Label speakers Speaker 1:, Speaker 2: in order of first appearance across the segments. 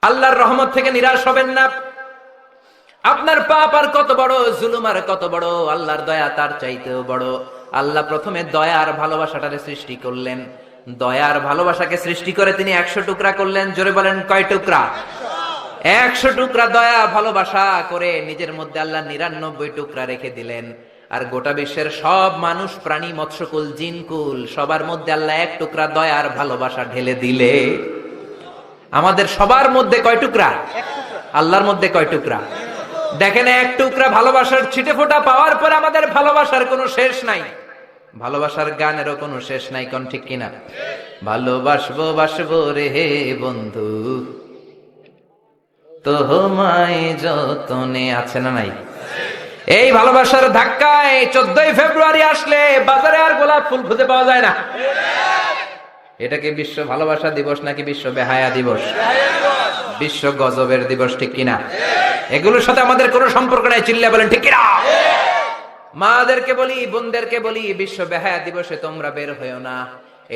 Speaker 1: আল্লাহর রহমত থেকে নিরাশ হবেন না। আপনার পাপ আর কত বড়, জুলুম আর কত বড়, আল্লাহর দয়া তার চাইতেও বড়। আল্লাহ প্রথমে দয়া আর ভালোবাসাটারে সৃষ্টি করলেন। দয়া আর ভালোবাসাকে সৃষ্টি করে তিনি 100 টুকরা করলেন। জোরে বলেন, কয় টুকরা? 100 টুকরা দয়া ভালোবাসা করে নিজের মধ্যে আল্লাহ 99 টুকরা রেখে দিলেন। আর গোটা বিশ্বের সব মানুষ, প্রাণী, মৎস্যকুল, জিনকুল সবার মধ্যে আল্লাহ 1 টুকরা দয়া আর ভালোবাসা ঢেলে দিলে। আমাদের সবার মধ্যে কয় টুকরা? আল্লাহর মধ্যে কয় টুকরা? দেখেন, 1 টুকরা ভালোবাসার ছিটে ফোঁটা পাওয়ার পর আমাদের ভালোবাসার কোনো শেষ নাই। ভালোবাসার গানেরও কোনো শেষ নাই, কোন ঠিক কিনা? ভালোবাসবো বাসবো রে হে বন্ধু, তোমায় যতনে, আছে না নাই? এই ভালোবাসার ধাক্কায় 14ই ফেব্রুয়ারি আসলে বাজারে আর গোলাপ ফুল খুঁজে পাওয়া যায় না। এটাকে বিশ্ব ভালোবাসা দিবস নাকি বিশ্ব বেহায়া দিবস? বিশ্ব গজবের দিবস, ঠিক কিনা? এগুলোর সাথে আমাদের কোনো সম্পর্ক নাই। চিল্লা বলেন ঠিক কিনা? মাদেরকে বলি, বোনদেরকে বলি, বিশ্ব বেহায়া দিবসে তোমরা বের হয়েও না।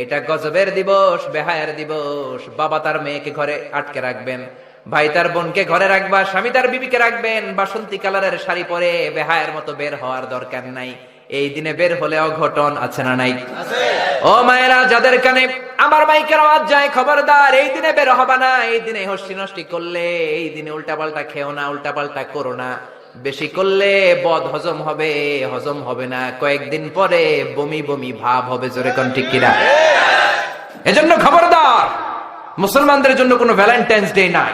Speaker 1: এটা গজবের দিবস, বেহায়ার দিবস। বাবা তার মেয়েকে ঘরে আটকে রাখবেন, ভাই তার বোনকে ঘরে রাখবা, স্বামী তার বিবিকে রাখবেন। বাসন্তী কালারের শাড়ি পরে বেহায়ার মতো বের হওয়ার দরকার নাই। এই দিনে বের হলে অঘটন, আছে না নাই? ও মায়েরা, যাদের কানে আমার মাইকের আওয়াজ যায়, খবরদার, এই দিনে বের হবা না। এই দিনে হস্তি নষ্টি করলে, এই দিনে উল্টাপাল্টা খেও না, উল্টাপাল্টা করো না। বেশি করলে বদ হজম হবে, হজম হবে না, কয়েকদিন পরে বমি বমি ভাব হবে। জোরে কোন ঠিক কিনা? এজন্য খবরদার, মুসলমানদের জন্য কোনো ভ্যালেন্টাইন্স ডে নাই।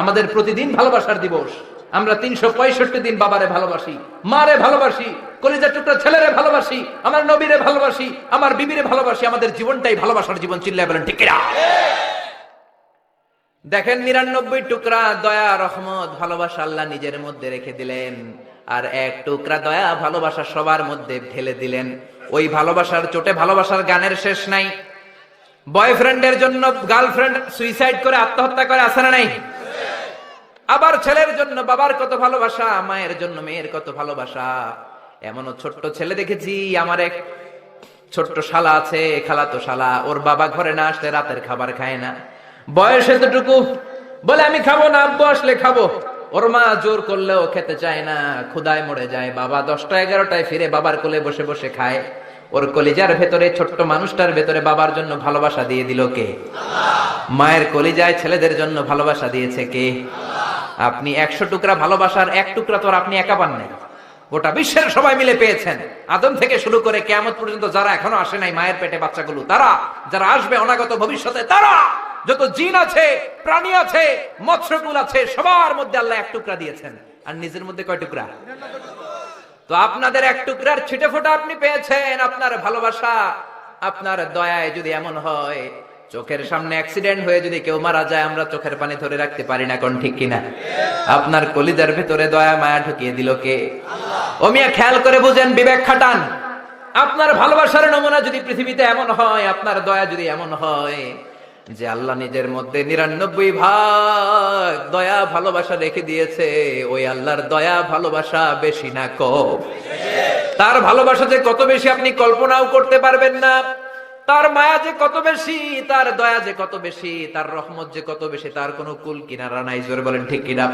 Speaker 1: আমাদের প্রতিদিন ভালোবাসার দিবস। আমরা 365 দিন বাবারে ভালোবাসি, মারে ভালোবাসি, কলিজার টুকরা ছেলেরে ভালোবাসি, আমার নবীরে ভালোবাসি, আমার বিবিরে ভালোবাসি। আমাদের জীবনটাই ভালোবাসার জীবন। চিল্লায় বলেন ঠিক কিনা? দেখেন, 99 টুকরা দয়া, রহমত, ভালোবাসা আল্লাহ নিজের মধ্যে রেখে দিলেন। আর 1 টুকরা দয়া ভালোবাসা সবার মধ্যে ঢেলে দিলেন। ওই ভালোবাসার চোটে ভালোবাসার গানের শেষ নাই। বয়ফ্রেন্ডের জন্য গার্লফ্রেন্ড সুইসাইড করে আত্মহত্যা করে, আছে না নাই? আবার ছেলের জন্য বাবার কত ভালোবাসা, মায়ের জন্য মেয়ের কত ভালোবাসা। এমনও ছোট্ট ছেলে দেখেছি, আমার এক ছোট্ট শালা আছে, খালাতো শালা, ওর বাবা ঘরে না আসলে রাতের খাবার খায় না। বয়স এতটুকু, বলে আমি খাবো না, আব্বু আসলে খাবো। ওর মা জোর করলেও খেতে চায় না, ক্ষুধায় মরে যায়। বাবা 10টা 11টায় ফিরে বাবার কোলে বসে বসে খায়। ওর কলিজার ভেতরে, ছোট্ট মানুষটার ভেতরে বাবার জন্য ভালোবাসা দিয়ে দিল কে? মায়ের কলিজায় ছেলেদের জন্য ভালোবাসা দিয়েছে কে? আপনি 100 টুকরা ভালোবাসার 1 টুকরা তো আর আপনি একা পান নাই, গোটা বিশ্বের সবাই মিলে পেয়েছেন। আদম থেকে শুরু করে কিয়ামত পর্যন্ত যারা এখনো আসে নাই মায়ের পেটে বাচ্চাগুলো, তারা, যারা আসবে অনাগত ভবিষ্যতে, তারা, যত জিন আছে, প্রাণী আছে, মৎস্যকুল আছে, সবার মধ্যে আল্লাহ 1 টুকরা দিয়েছেন। আর নিজের মধ্যে কয় টুকরা? তো আপনাদের 1 টুকরার ছিটে ফোঁটা আপনি পেয়েছেন। আপনার ভালোবাসা, আপনার দয়ায় যদি এমন হয়, চোখের সামনে অ্যাক্সিডেন্ট হয়ে যদি কেউ মারা যায়, আমরা চোখের পানি ধরে রাখতে পারি না, কোন ঠিক কিনা? আপনার কলিজার ভেতরে দয়া মায়া ঢুকিয়ে দিল কে? ও মিয়া, খেয়াল করে বুঝেন, বিবেক খাটান। আপনার ভালোবাসার নমুনা যদি পৃথিবীতে এমন হয়, আপনার দয়া যদি এমন হয় যে আল্লাহ নিজের মধ্যে 99 ভাগ দয়া ভালোবাসা রেখে দিয়েছে, ওই আল্লাহর দয়া ভালোবাসা বেশি না কম? তার ভালোবাসা যে কত বেশি আপনি কল্পনাও করতে পারবেন না। তার মায়া যে কত বেশি, তার দয়া যে কত বেশি, তার রহমত যে কত বেশি, তার কোনো কুল কিনারা নাই। জোরে বলেন ঠিক কিনা?